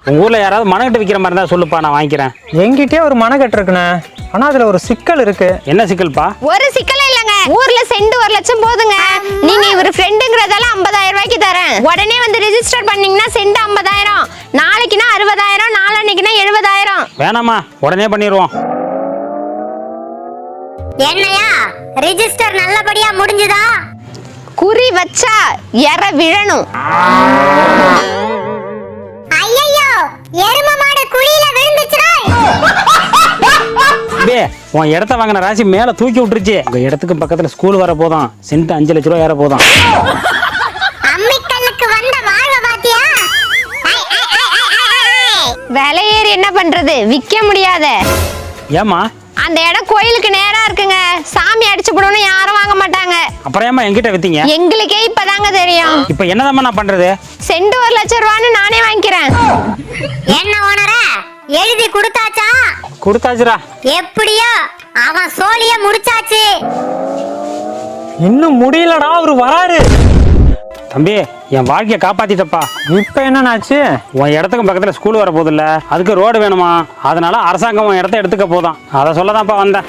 உங்க ஊர்ல யாராவது மனக்கட்டு விற்கிற மாதிரி இருந்தா சொல்லுப்பா, நான் வாங்கிக்கிறேன். என்கிட்டயே ஒரு மனக்கட்டு இருக்குண்ணே. ஆனா அதுல ஒரு சிக்கல் இருக்கு. என்ன சிக்கல்ப்பா? ஒரு சிக்கலும் இல்லங்க. ஊர்ல சென்ட் 1 லட்சம் போதுங்க. நீங்க இவர் ஃப்ரெண்டுங்கறதால 50,000 ரூபாய்க்கு தரேன். உடனே வந்து ரெஜிஸ்டர் பண்ணீங்கன்னா சென்ட் 50,000, நாளைக்குனா 60,000, நாளான்னைக்குனா 70,000. வேணாமா, உடனே பண்ணிடுவோம். என்னையா ரெஜிஸ்டர் நல்லபடியா முடிஞ்சுதா? குறி வச்சா எற விழணும். ஐயையோ, எரும மாடு குழியில விழுந்துச்சுடா. உன் இடத்த வாங்கின ராசி மேல தூக்கி விட்டுருச்சு. உங்க இடத்துக்கு பக்கத்துல ஸ்கூல் வர போதும், சென்ட் 5 லட்சம் ரூபாய் ஏற போதும். அம்மிக்கல்லுக்கு வந்த வாழ்வ பாத்தியா? விலை ஏறி என்ன பண்றது, விக்க முடியாத. ஏமா? அந்த இடம் கோயிலுக்கு நேரா இருக்குங்க. சாமி அடிச்சு போடணும், யாரும் வாங்க மாட்டாங்க. அப்புறம் ஏமா என்கிட்ட வித்தீங்க? எங்களுக்கே இப்பதாங்க தெரியும். இப்ப என்னதாம்மா நான் பண்றது? சென்ட் 1 லட்சம் ரூபான்னு நானே வாங்கிக்கிறேன். என்ன ஓனர எழுதி கொடுத்தாச்சா? கொடுத்தாச்சுரா. எப்படியோ அவன் சோழிய முடிச்சாச்சு. இன்னும் முடியலடா, அவரு வராரு. தம்பி, என் வாழ்க்கையை காப்பாத்திட்டப்பா. இப்ப என்னன்னாச்சு? உன் இடத்துக்கு பக்கத்துல ஸ்கூல் வர போதில்ல, அதுக்கு ரோடு வேணுமா, அதனால அரசாங்கம் உன் இடத்த எடுத்துக்க போதும். அதை சொல்லதான்ப்பா வந்தேன்.